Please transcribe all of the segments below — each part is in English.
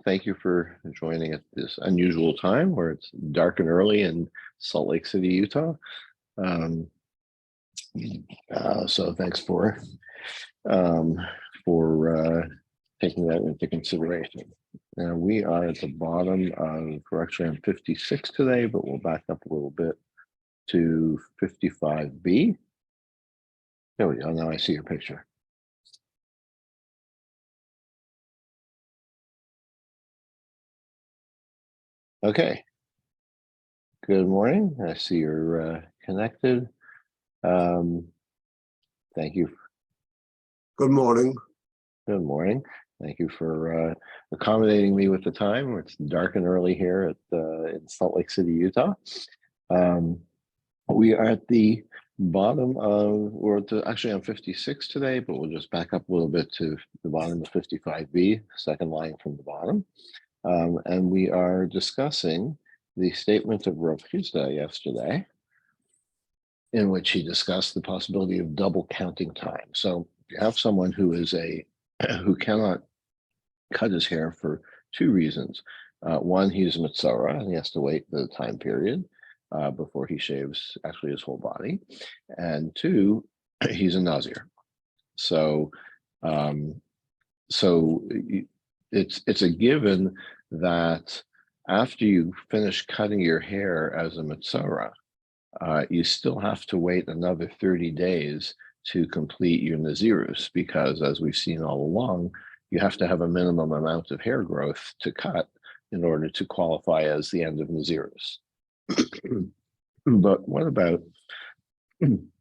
Thank you for joining at this unusual time where it's dark and early in Salt Lake City, Utah. Um, so thanks um, for taking that into consideration. Now we are at the bottom of, we're actually on 56 today, but we'll back up a little bit to 55B. There we go. Now I see your picture. Okay. Good morning. I see you're connected. Thank you. Good morning. Good morning. Thank you for accommodating me with the time. It's dark and early here at in Salt Lake City, Utah. We are at the bottom of, actually on 56 today, but we'll just back up a little bit to the bottom of 55B, second line from the bottom. And we are discussing the statement of Rav Chisda yesterday, in which he discussed the possibility of double counting time. So if you have someone who is who cannot cut his hair for two reasons. One, he's a Mitzvah and he has to wait the time period before he shaves actually his whole body. And two, he's a Nazir. So, it's a given that after you finish cutting your hair as a Mitzvah, you still have to wait another 30 days to complete your Nazirus, because as we've seen all along, you have to have a minimum amount of hair growth to cut in order to qualify as the end of Nazirus. But what about, can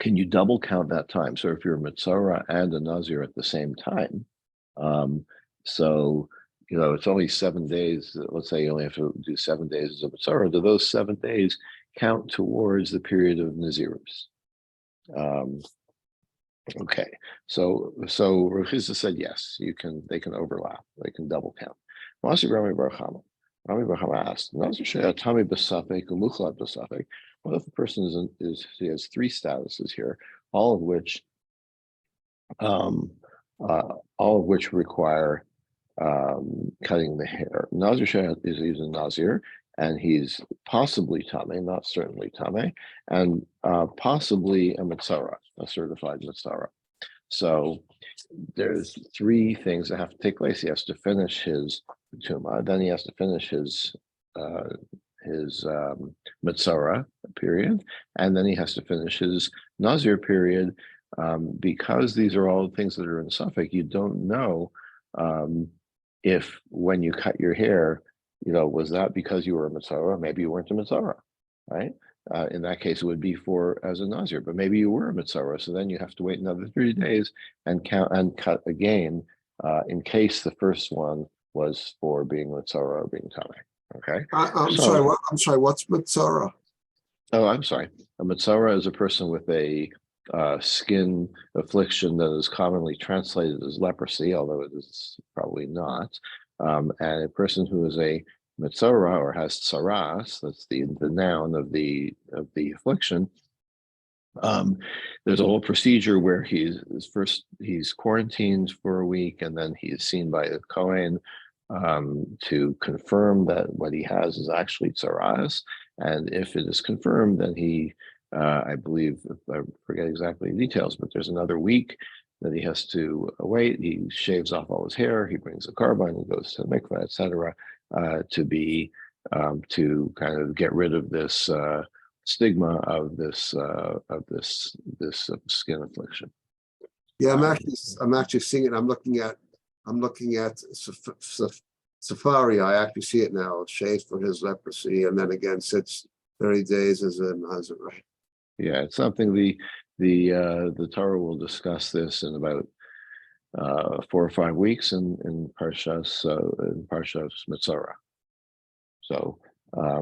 you double count that time? So if you're a Mitzvah and a Nazir at the same time, so, you know, it's only 7 days. Let's say you only have to do 7 days as a Mitzvah. Do those 7 days count towards the period of Nazirus? Okay, so Rav Chisda said yes, they can overlap, they can double count. Rami Bar Chama asked, what if a person he has three statuses here, all of which require cutting the hair. Nazir is a Nazir, and he's possibly Tameh, not certainly Tameh, and possibly a Mitzvah, a certified Mitzvah. So there's three things that have to take place. He has to finish his Tuma, then he has to finish his Mitzvah period, and then he has to finish his Nazir period. Because these are all things that are in Suffolk, you don't know if when you cut your hair, you know, was that because you were a Mitzvah? Maybe you weren't a Mitzvah, right? In that case, it would be as a Nazir, but maybe you were a Mitzvah, so then you have to wait another 30 days and count and cut again in case the first one was for being Mitzvah or being Tameh. Okay. I'm sorry. What's Mitzvah? Oh, I'm sorry. A Mitzvah is a person with a skin affliction that is commonly translated as leprosy, although it is probably not. And a person who is a Mitzvah or has tsaras, that's the noun of the affliction. There's a whole procedure where he's quarantined for a week, and then he is seen by a Kohen to confirm that what he has is actually tsaras. And if it is confirmed, then he, I believe, I forget exactly the details, but there's another week that he has to wait. He shaves off all his hair. He brings a carbine and goes to the mikveh, etc., to kind of get rid of this stigma of this skin affliction. Yeah, I'm actually seeing it. I'm looking at Safari. I actually see it now. It shaves for his leprosy, and then again sits 30 days as a Nazir, right? Yeah, it's something the Torah will discuss this in about 4 or 5 weeks in Parshas Mitzvah. So I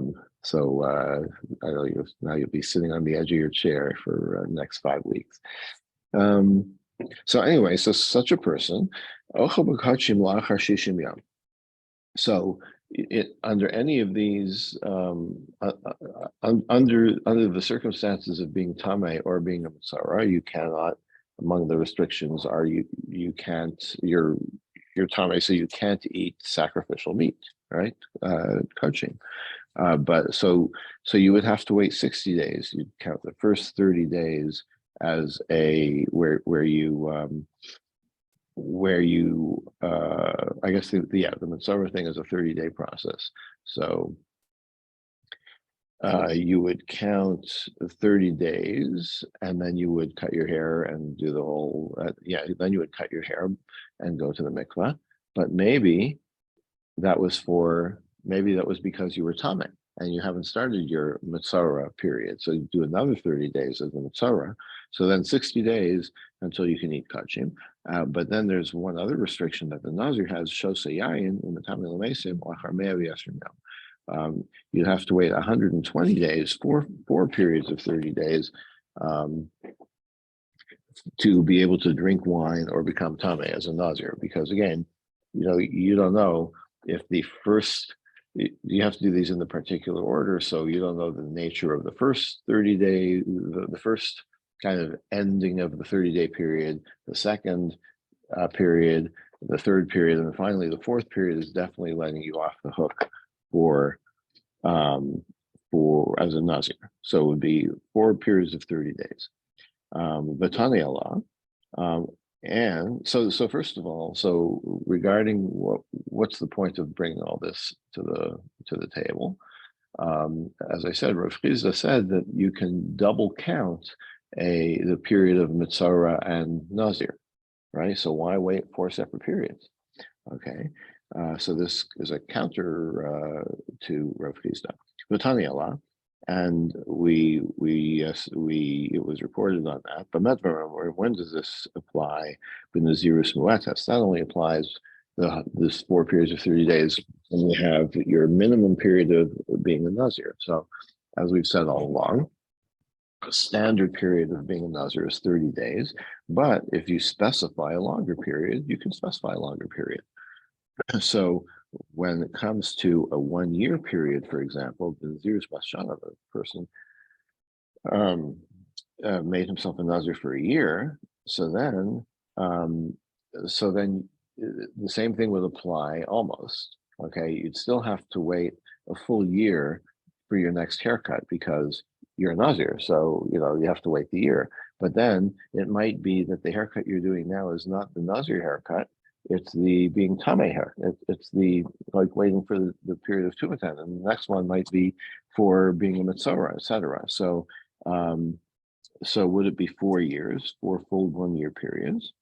know you'll be sitting on the edge of your chair for next 5 weeks. So anyway, so such a person, so under any of these, under the circumstances of being Tameh or being a Mitzvah, you cannot, among the restrictions are you can't, you're Tame, so you can't eat sacrificial meat, right? Coaching. But so you would have to wait 60 days. You'd count the first 30 days as a where you I guess the Mitzvah thing is a 30-day process. So you would count 30 days, and then you would cut your hair and do the whole then you would cut your hair and go to the mikvah. But maybe that was because you were Tame and you haven't started your Mitzvah period. So you do another 30 days of the Mitzvah. So then 60 days until you can eat kachim. But then there's one other restriction that the Nazir has, Shosa Yayin, in the Tame Lamesim, Lachar Mea V'Yasrim Yom. You have to wait 120 days, four periods of 30 days, to be able to drink wine or become Tame as a Nazir. Because again, you don't know if the first, you have to do these in the particular order, so you don't know the nature of the first 30 days, the first kind of ending of the 30-day period, the second period, the third period, and then finally the fourth period is definitely letting you off the hook for as a Nazir. So it would be 4 periods of 30 days. Vatani Allah. And so first of all, so regarding what's the point of bringing all this to the table? As I said, Rav Chizda said that you can double count the period of Mitzvah and Nazir, right? So why wait 4 separate periods? Okay, so this is a counter to Rav Chizda. Vatani Allah. And it was reported on that. But when does this apply? But Nazirus Muetas, that only applies this 4 periods of 30 days, and you have your minimum period of being a Nazir. So, as we've said all along, a standard period of being a Nazir is 30 days. But if you specify a longer period, you can specify a longer period. So when it comes to a 1-year period, for example, the Nazir's Bashana, the person made himself a Nazir for a year. So then the same thing would apply almost. Okay, you'd still have to wait a full year for your next haircut because you're a Nazir. So you have to wait the year. But then it might be that the haircut you're doing now is not the Nazir haircut. It's the being Tame hair. It's the like waiting for the period of Tumatan, and the next one might be for being a Mitzvah, etc. So, would it be 4 years, 4 full 1-year periods?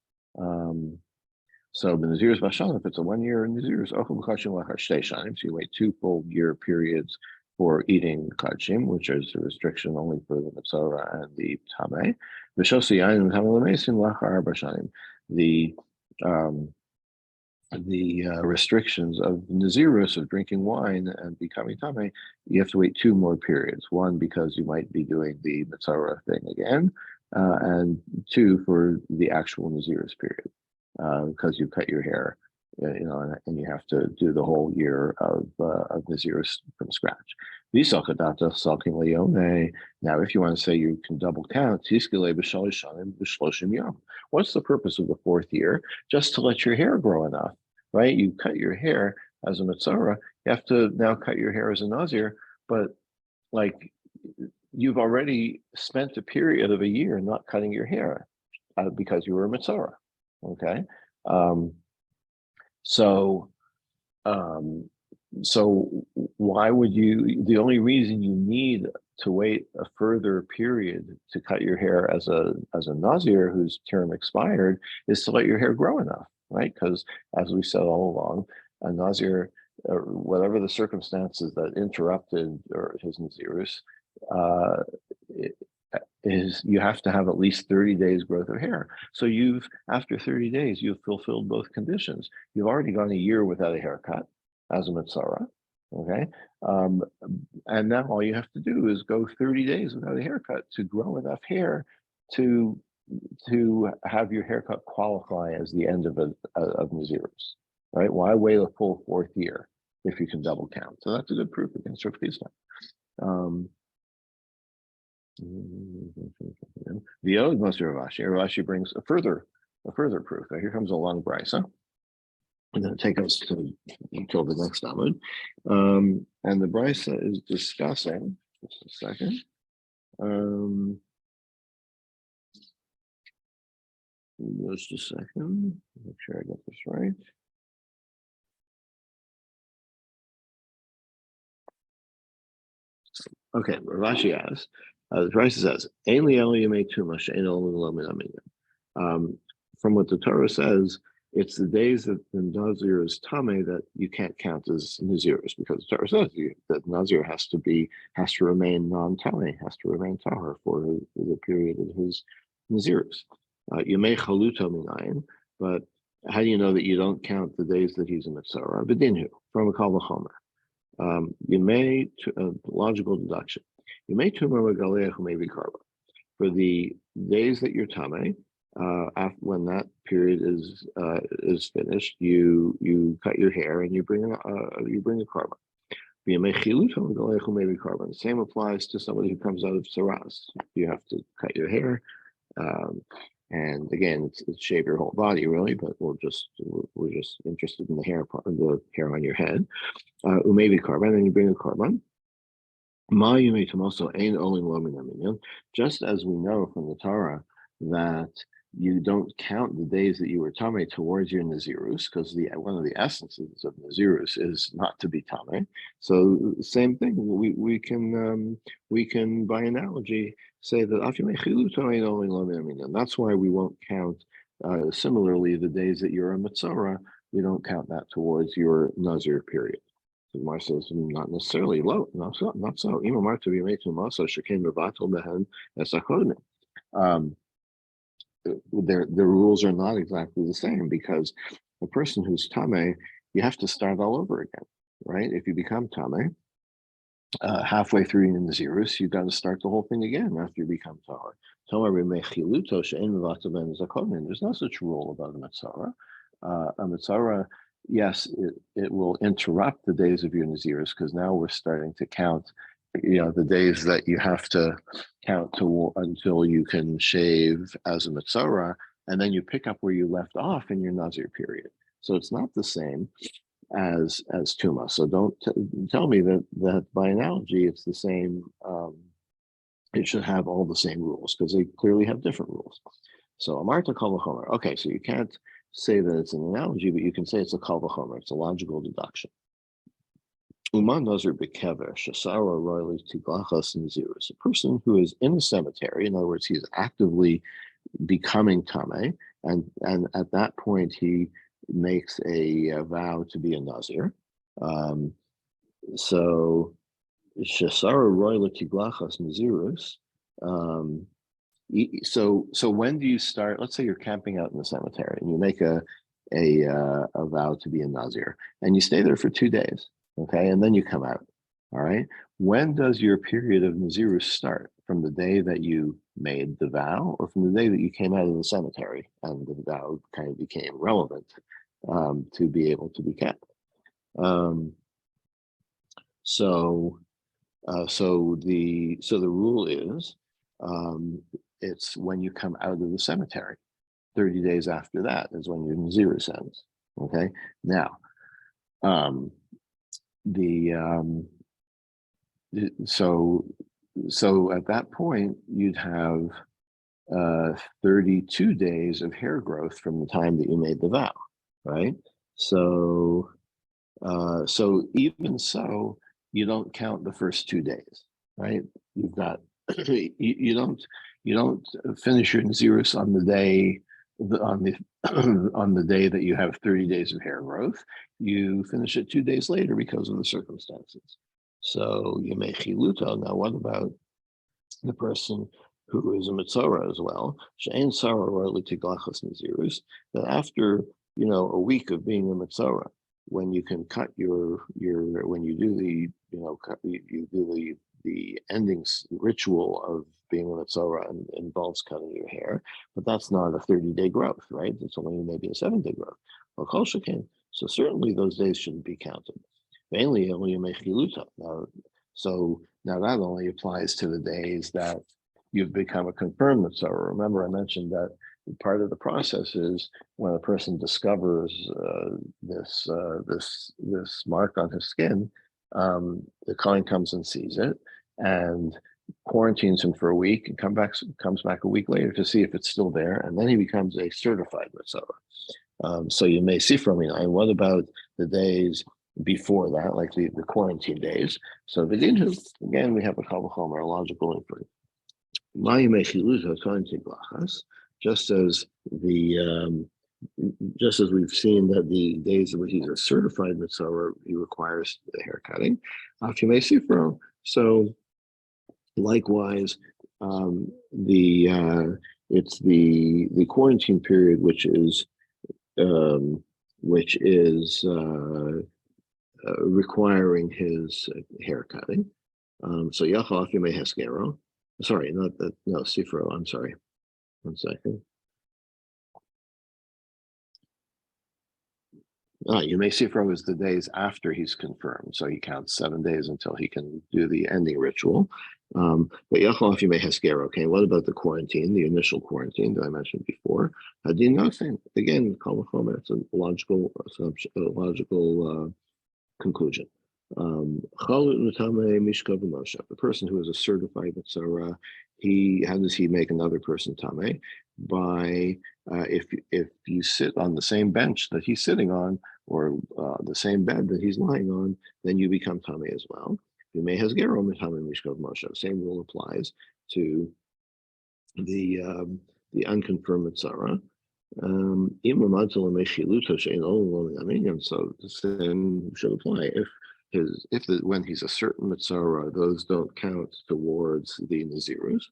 So the Nazir's Bashan, if it's a 1-year Nazir's Ochel Kachim Lachar Shtei Shanim, so you wait 2 full year periods for eating kachim, which is a restriction only for the Mitzvah and the Tame. The Shosi Yain and Tame Lamesim Lachar Bashanim. The restrictions of Nazirus, of drinking wine and becoming Tame, you have to wait 2 more periods. 1, because you might be doing the Mitzvah thing again, and 2, for the actual Nazirus period, because you cut your hair, and you have to do the whole year of Nazirus from scratch. Now, if you want to say you can double count, what's the purpose of the 4th year? Just to let your hair grow enough, right? You cut your hair as a Mitzvah, you have to now cut your hair as a Nazir, but like you've already spent a period of a year not cutting your hair because you were a Mitzvah, okay? So why would you, the only reason you need to wait a further period to cut your hair as a Nazir whose term expired is to let your hair grow enough, right? Because as we said all along, a Nazir, whatever the circumstances that interrupted or his Nazirus, is you have to have at least 30 days growth of hair. So after 30 days, you've fulfilled both conditions. You've already gone a year without a haircut as a Mitzvah, okay? And now all you have to do is go 30 days without a haircut to grow enough hair to have your haircut qualify as the end of Nazirus, right? Why wait a full 4th year if you can double count? So that's a good proof against Rav Chizda. The Od Masir Rav Ashi brings a further proof. Now here comes a long brisa. And then take us to until the next Amud. And the Brisa is discussing, just a second. Just a second, make sure I get this right. Okay, Ravashi asks, the Brisa says, from what the Torah says, it's the days that the Nazir is Tameh that you can't count as Nazirs, because the Torah says that Nazir has to remain non-Tameh, has to remain Tahor for the period of his Nazirs. You may chaluto minayin, but how do you know that you don't count the days that he's a Mitzvah? B'dinhu, from a Kal V'chomer. You may, logical deduction, you may tumor megaleach who may be karba. For the days that you're Tameh, when that period is finished, you cut your hair and you bring a carbon. The same applies to somebody who comes out of saras. You have to cut your hair, and again, it's shave your whole body really, but we're just interested in the hair on your head. Umevi carbon, and you bring a carbon. Just as we know from the Torah that you don't count the days that you were tamei towards your nazirus, because one of the essences of nazirus is not to be tamei. So same thing. We can by analogy say that and that's why we won't count. Similarly, the days that you're a mitzvah, we don't count that towards your nazir period. The Gemara says not necessarily low, not so. Imamar to be made to masa shekain bevatel behen esachodim. The rules are not exactly the same, because a person who's tameh, you have to start all over again, right? If you become tameh, halfway through in the Nazirus, you've got to start the whole thing again after you become tahor. There's no such rule about a mitzvah. A mitzvah, yes, it will interrupt the days of your Nazirus, because now we're starting to count, the days that you have to count until you can shave as a mitzvah, and then you pick up where you left off in your Nazir period. So it's not the same as Tuma. So don't tell me that by analogy it's the same. It should have all the same rules, because they clearly have different rules. So Amarta Kal V'chomer. Okay, so you can't say that it's an analogy, but you can say it's a Kal V'chomer. It's a logical deduction. Uman Nazir Bekever Shasara Royally Tiglachas Nazirus. A person who is in a cemetery, in other words, he's actively becoming Tameh, and at that point he makes a vow to be a Nazir. So Shasara Royal Tiglachas Nazirus. So when do you start? Let's say you're camping out in the cemetery and you make a vow to be a Nazir, and you stay there for 2 days, okay, and then you come out. All right. When does your period of Nazirus start? From the day that you made the vow, or from the day that you came out of the cemetery and the vow kind of became relevant to be able to be kept? So the rule is it's when you come out of the cemetery. 30 days after that is when your Nazirus ends. Okay. Now, so at that point you'd have 32 days of hair growth from the time that you made the vow, right? So even so, you don't count the first 2 days, right? You've got you don't finish your Nazirus on the day on the day that you have 30 days of hair growth. You finish it 2 days later because of the circumstances. So you may chiluta. Now, what about the person who is a mitzvah as well? She'ein sarah royally tiglachas Nazirus. That after a week of being a mitzvah, when you can cut your when you do the you do the ending ritual of being a mitzvah involves cutting your hair, but that's not a 30-day growth, right? It's only maybe a 7-day growth. Well, kol sheken, so certainly those days shouldn't be counted. Mainly only you make chiluta. Now that only applies to the days that you've become a confirmed mitzvah. Remember, I mentioned that part of the process is when a person discovers this mark on his skin, the Kohen comes and sees it and quarantines him for a week and comes back a week later to see if it's still there, and then he becomes a certified mitzvah. So you may see from me, and what about the days before that, like the quarantine days? So again, we have a kal v'chomer, a logical inquiry. Just as just as we've seen that the days when he's a certified mitzvah, he requires the haircutting. So likewise, it's the quarantine period, which is requiring his haircutting. So Yachal Yemei Heskero. Sorry, not that. No, Sifro. I'm sorry. 1 second. Yemei Sifro is the days after he's confirmed. So he counts 7 days until he can do the ending ritual. But Yachal Yemei Heskero. Okay, what about the quarantine, the initial quarantine that I mentioned before? Hadin Nosen. Again, kal v'chomer. It's a logical assumption, a logical conclusion. The person who is a certified mitzvah, how does he make another person tameh? By if you sit on the same bench that he's sitting on, or the same bed that he's lying on, then you become tameh as well. You may has gero mishkav moshe. Same rule applies to the unconfirmed mitzvah. So the same should apply when he's a certain mitzvah, those don't count towards the nazirus.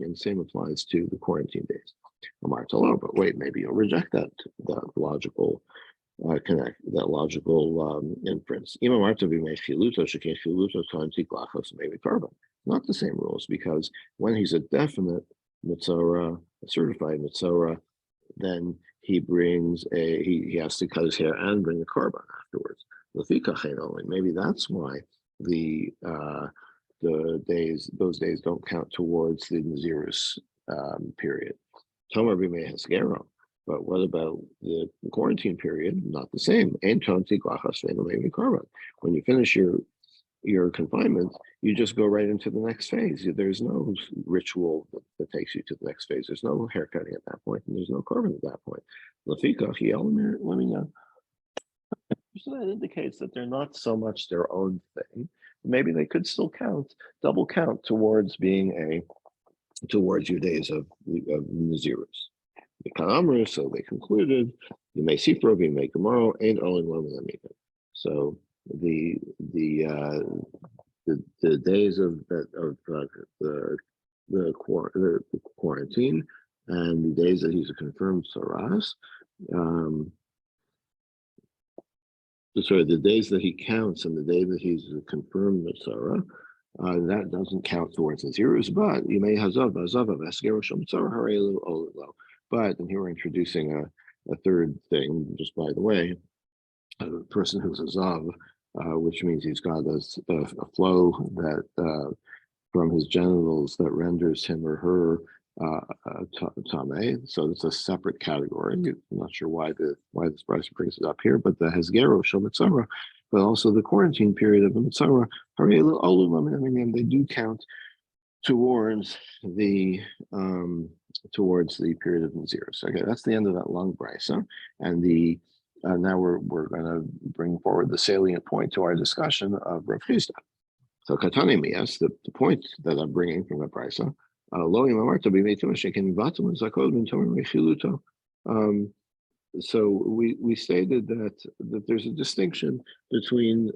And same applies to the quarantine days. But wait, maybe you'll reject that logical inference. Not the same rules, because when he's a definite mitzvah, a certified mitzvah, then he he has to cut his hair and bring a korban afterwards. Maybe that's why those days don't count towards the nazirus period. Tomar b'mei hasgero. But what about the quarantine period? Not the same. When you finish your confinement, you just go right into the next phase. There's no ritual that takes you to the next phase. There's no haircutting at that point, and there's no korban at that point. Let me know. So that indicates that they're not so much their own thing. Maybe they could still double count towards towards your days of nazirus. So they concluded, you may see for you may tomorrow, and only one of them even. So the days of the quarantine and the days that he's a confirmed saras, the days that he counts and the day that he's a confirmed mitzvah, that doesn't count towards the zeros, but you may but, and here we're introducing a third thing, just by the way, a person who's a zav, which means he's got a flow that from his genitals that renders him or her tameh. So it's a separate category. I'm not sure why this price brings it up here, but the hezgero shel mitzvah, but also the quarantine period of the mitzvah, they do count towards the period of nazirus. Okay, that's the end of that long brisa, and now we're going to bring forward the salient point to our discussion of Rav Chisda. So Katani Mias, the point that I'm bringing from the brisa, so we stated that there's a distinction between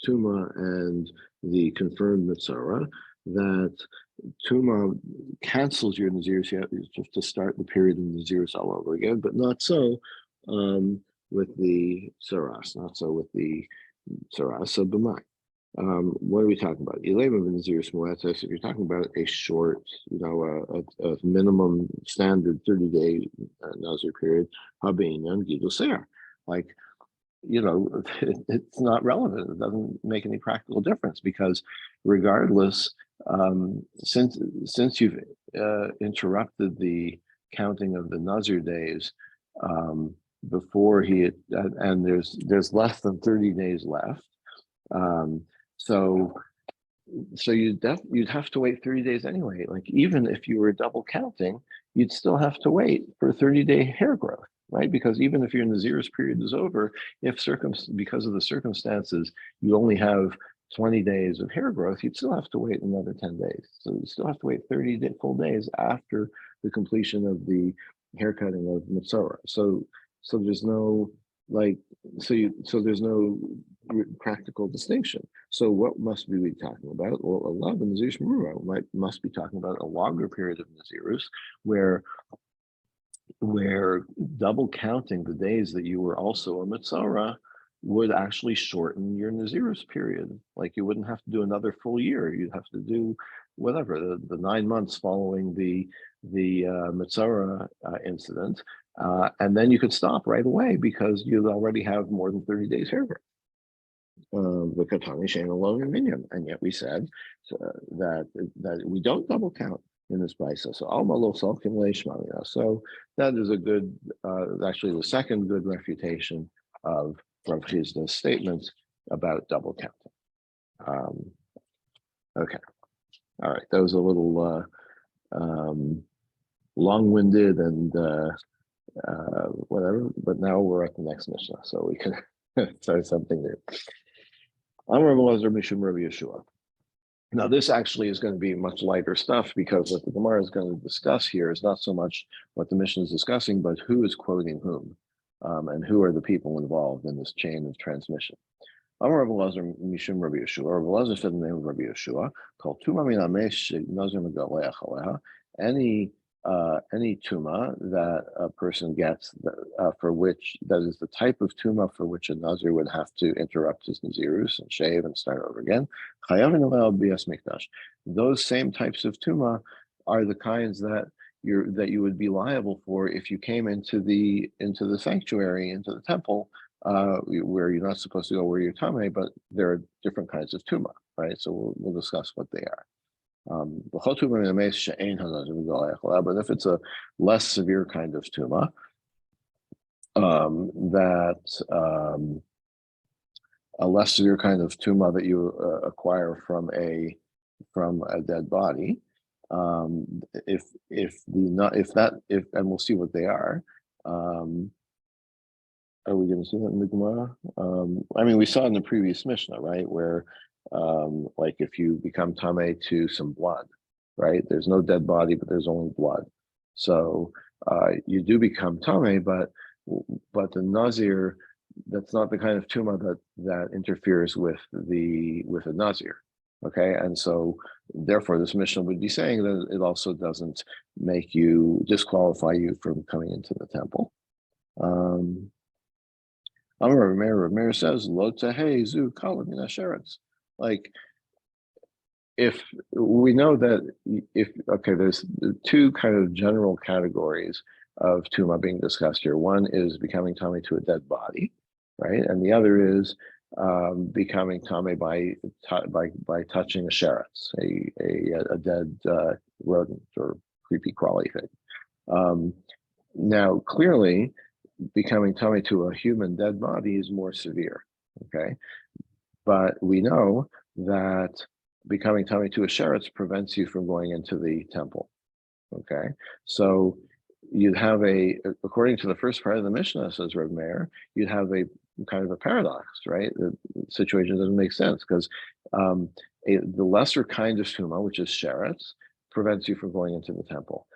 Tuma and the confirmed mitzvah, that Tuma cancels your nazirus just to start the period of nazirus all over again, but not so with the saras, not so with the saras. So b'mai. What are we talking about? If you're talking about a short, a minimum standard 30-day Nazir period, like, it's not relevant. It doesn't make any practical difference, because regardless Since you've interrupted the counting of the Nazir days before and there's less than 30 days left, so you'd have to wait 30 days anyway. Like even if you were double counting, you'd still have to wait for 30-day hair growth, right? Because even if your Nazir's period is over, because of the circumstances, you only have 20 days of hair growth, you'd still have to wait another 10 days. So you still have to wait 30 full days after the completion of the haircutting of Mitzorah. So there's no there's no practical distinction. So what must we be talking about? Well, Allah and Nazir must be talking about a longer period of Nazirus where double counting the days that you were also a Mitzorah would actually shorten your Nazirus period. Like you wouldn't have to do another full year. You'd have to do whatever, the 9 months following the Mitzorah incident. And then you could stop right away because you'd already have more than 30 days hair growth. The Katani Shane alone in Minyan, and yet we said that we don't double count in this brisa. So that is a good, actually the second good refutation of Rav Chisda's statement about double counting. Okay, all right, that was a little long-winded and whatever, but now we're at the next Mishnah, so we can start something new. Amar Elazar Mishum Rabbi Yeshua. Now, this actually is going to be much lighter stuff because what the Gemara is going to discuss here is not so much what the Mishnah is discussing, but who is quoting whom, and who are the people involved in this chain of transmission. Amar Elazar Mishum Rabbi Yeshua. Rabbi Elazar said in the name of Rabbi Yeshua, called Tuma Min Amesh Nazir Megaleach Aleha. Any tuma that a person gets for which, that is the type of tuma for which a Nazir would have to interrupt his Nazirus and shave and start over again. Those same types of tuma are the kinds that you would be liable for if you came into the sanctuary, into the temple, where you're not supposed to go where you're tamei, but there are different kinds of tuma, right? So we'll discuss what they are. But if it's a less severe kind of tuma, a less severe kind of tuma that you acquire from a dead body, and we'll see what they are. Are we going to see that in the Gemara? I mean, we saw in the previous Mishnah, right, where like if you become tamei to some blood, right? There's no dead body, but there's only blood. So you do become tamei, but the Nazir, that's not the kind of tuma that interferes with a Nazir. Okay, and so therefore this Mishnah would be saying that it also doesn't disqualify you from coming into the temple. Amar Meir says, Lo tehei zu kala min asheretz. Like, if we know that there's two kind of general categories of tuma being discussed here. One is becoming tamei to a dead body, right? And the other is becoming tamei by touching a sheretz, a dead rodent or creepy crawly thing. Now, clearly, becoming tamei to a human dead body is more severe, okay? But we know that becoming tamei to a sheretz prevents you from going into the temple, okay? So you'd have according to the first part of the Mishnah, says Reb Meir, you'd have a kind of a paradox, right? The situation doesn't make sense because the lesser kind of tuma, which is sheretz, prevents you from going into the temple.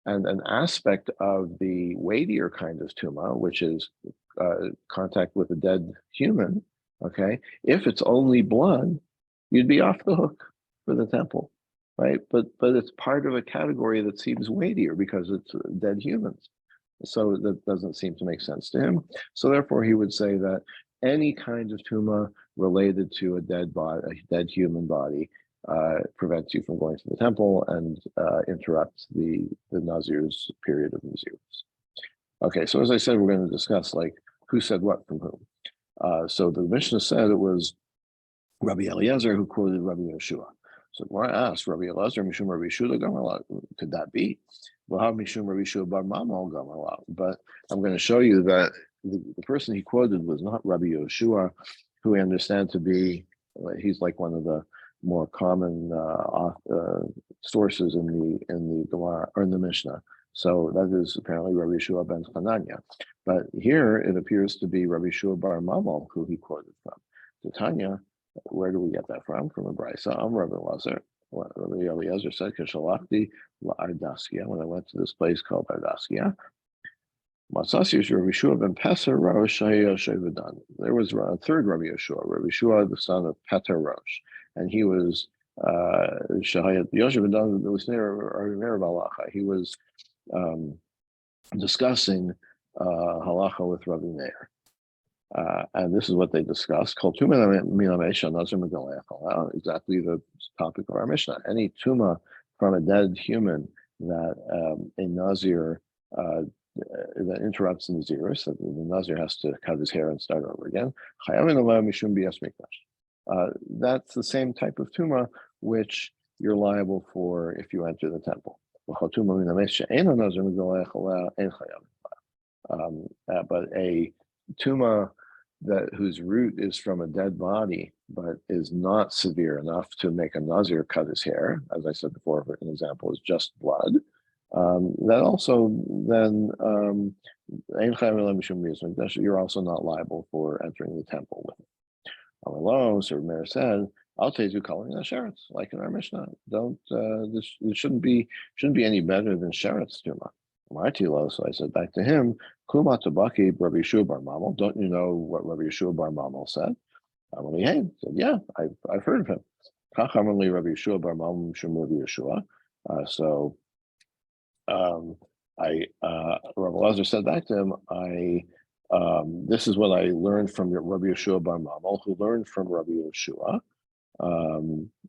And an aspect of the weightier kind of tuma, which is contact with a dead human, okay, if it's only blood, you'd be off the hook for the temple, right? But it's part of a category that seems weightier because it's dead humans. So that doesn't seem to make sense to him. So therefore, he would say that any kind of tuma related to a dead human body, prevents you from going to the temple and interrupts the Nazir's period of Nazirus. Okay, so as I said, we're going to discuss like who said what from whom. So the Mishnah said it was Rabbi Eliezer who quoted Rabbi Yeshua. So when I asked Rabbi Elazar Mishum Rabbi Yehuda Gamarla, could that be? Well, how Mishum Rabbi Yehuda Bar Mamal Gamarla? But I'm going to show you that the person he quoted was not Rabbi Yehoshua, who we understand to be, he's like one of the more common sources in the Gemara or in the Mishnah. So that is apparently Rabbi Yehoshua ben Chananya. But here it appears to be Rabbi Yehoshua Bar Mamal who he quoted from. Tanya, where do we get that from? From a brisa. Rabbi Elazar. Rabbi Eliezer said, "Kashalachti la'ardaskia." When I went to this place called Ardaskia, Masasi Rabbi Yehoshua ben Peser Rosh Shevadan. There was a third Rabbi Yehoshua, Rabbi Yehoshua, the son of Peter Rosh, and he was Shahayat Yoshevadan. It was near Balacha. He was discussing halacha with Rabbi Meir. And this is what they discussed. Exactly the topic of our Mishnah. Any tuma from a dead human that a Nazir that interrupts the Nazir, so the Nazir has to cut his hair and start over again. That's the same type of tuma which you're liable for if you enter the temple. But a tuma whose root is from a dead body, but is not severe enough to make a Nazir cut his hair, as I said before, for an example, is just blood. That also then you're also not liable for entering the temple with it. So Meir said, "I'll take you calling that sheretz, like in our Mishnah. Don't this shouldn't be any better than sheretz tuma." So I said back to him, Kuma Tabaki, Rabbi Yehoshua Bar Mamal. Don't you know what Rabbi Yehoshua Bar Mamal said? He said, yeah, I've heard of him. Rabbi Yehoshua Bar Mamal Mishum Rabbi Yehoshua. Rabbi Elazar said back to him, this is what I learned from Rabbi Yehoshua Bar Mamal, who learned from Rabbi Yehoshua.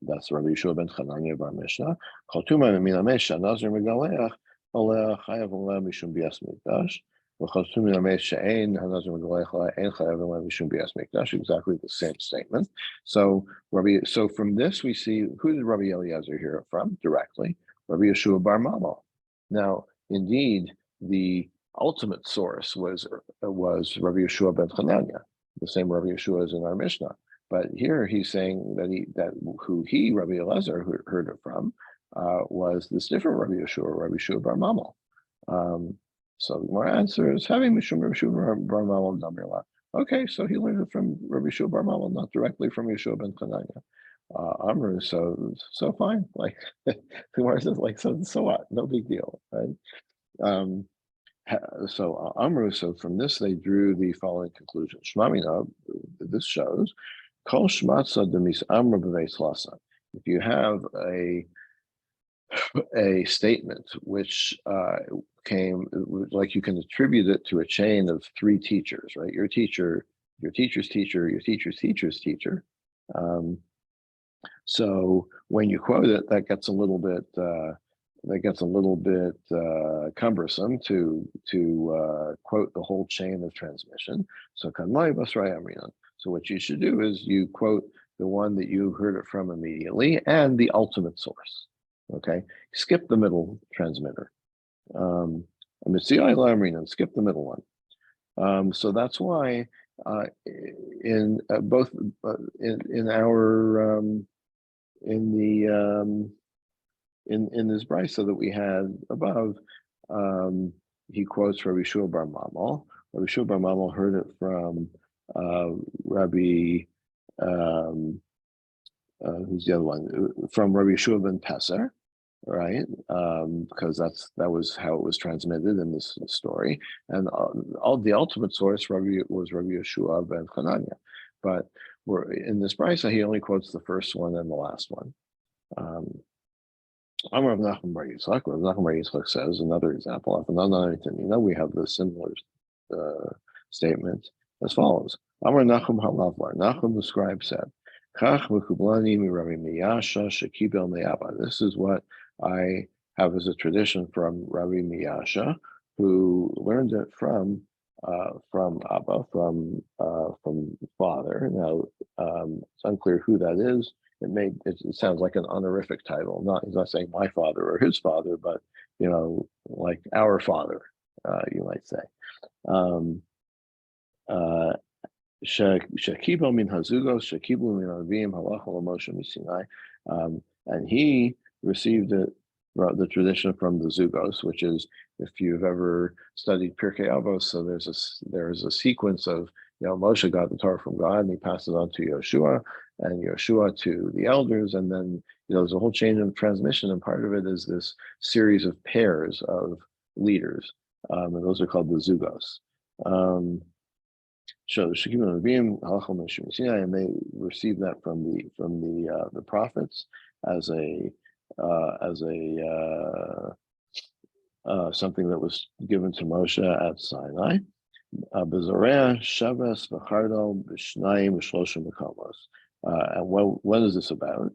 That's Rabbi Yehoshua ben Chananya Bar Mishnah. Chaltuma min Amesha Nazir Megaleach. Exactly the same statement. So from this we see, who did Rabbi Eliezer hear it from directly? Rabbi Yehoshua Bar Mamal. Now, indeed, the ultimate source was Rabbi Yehoshua ben Chananya, the same Rabbi Yehoshua as in our Mishnah. But here he's saying that Rabbi Eliezer heard it from was this different Rabbi Yehoshua Bar Mamal. So my answer is having Mishum Rabbi Yehoshua Bar Mamal Damirla. Okay, so he learned it from Rabbi Yehoshua Bar Mamal, not directly from Yehoshua ben Chananya. Amru, so fine. Like the Gemara says, like so what? No big deal, right? So Amru, so from this they drew the following conclusion. Shmamina, this shows Kol Shmatza Demis Amru B'Veis Lasa. If you have a statement which came, like you can attribute it to a chain of three teachers, right? Your teacher, your teacher's teacher, your teacher's teacher's teacher. So when you quote it, that gets a little bit cumbersome to quote the whole chain of transmission. So So what you should do is you quote the one that you heard it from immediately and the ultimate source. Okay, skip the middle transmitter. Skip the middle one. So that's why in both in our in this brisa that we had above, he quotes Rabbi Yehoshua Bar Mamal. Rabbi Yehoshua Bar Mamal heard it from Rabbi who's the other one? From Rabbi Yehoshua ben Peser, right? Because that was how it was transmitted in this story. And all the ultimate source was Rabbi Yehoshua ben Chananya. But in this brisa, he only quotes the first one and the last one. Amar Rav Nachman Bar Yitzchak. Rav Nachman Bar Yitzchak says, another example. We have the similar statement as follows. Amar Nachum Halavlar. Nachum the scribe said, this is what I have as a tradition from Rabbi Miyasha, who learned it from from Abba, from father. Now it's unclear who that is. It sounds like an honorific title. He's not saying my father or his father, but like our father, you might say. Shekibo min hazugos, shekibo min avim halachol Moshe misinai, and he received the tradition from the Zugos, which is, if you've ever studied Pirkei Avos, so there's a sequence of, Moshe got the Torah from God and he passed it on to Yoshua, and Yoshua to the elders, and then there's a whole chain of transmission, and part of it is this series of pairs of leaders, and those are called the Zugos. So the Shekim and Nevi'im, Halachah Moshe Sinai, and they received that from the prophets as something that was given to Moshe at Sinai. Bezorea Shabbos v'Chardal b'Shnayim v'Shloshim Mekomos. And what is this about?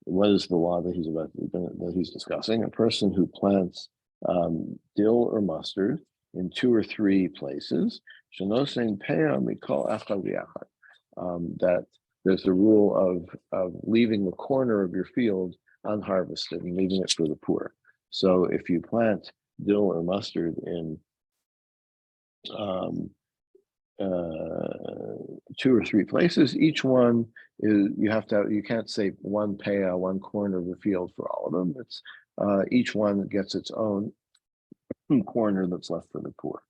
What is the law that he's discussing? A person who plants dill or mustard in 2 or 3 places, that there's the rule of leaving the corner of your field unharvested and leaving it for the poor. So if you plant dill or mustard in 2 or 3 places, each one is, you can't say one paya, one corner of the field for all of them. It's each one gets its own corner that's left for the poor.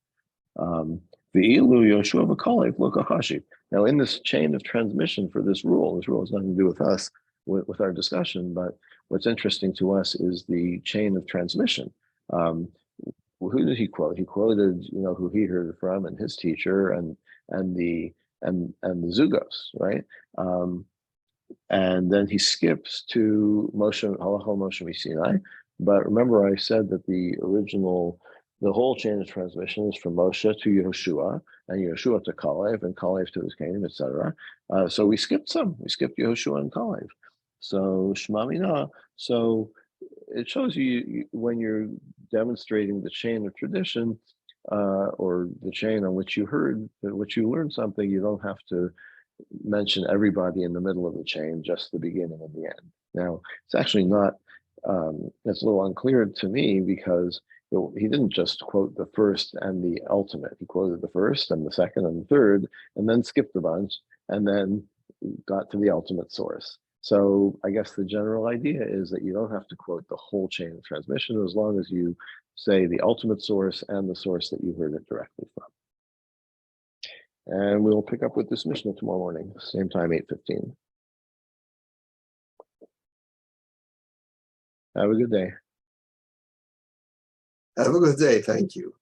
Now, in this chain of transmission for this rule has nothing to do with us, with our discussion, but what's interesting to us is the chain of transmission. Who did he quote? He quoted, who he heard it from, and his teacher, and the Zugos, right? And then he skips to Moshe, Halachah Moshe Sinai. But remember, I said that the whole chain of transmission is from Moshe to Yehoshua, and Yehoshua to Kalev, and Kalev to his kingdom, etc. So we skipped some. We skipped Yehoshua and Kalev. So Shema Mina. So it shows you when you're demonstrating the chain of tradition, or the chain on which you learned something, you don't have to mention everybody in the middle of the chain, just the beginning and the end. Now, it's actually not, it's a little unclear to me, because he didn't just quote the first and the ultimate. He quoted the first and the second and the third, and then skipped a bunch, and then got to the ultimate source. So I guess the general idea is that you don't have to quote the whole chain of transmission, as long as you say the ultimate source and the source that you heard it directly from. And we'll pick up with this Mishnah tomorrow morning, same time, 8:15. Have a good day. Have a good day. Thank you.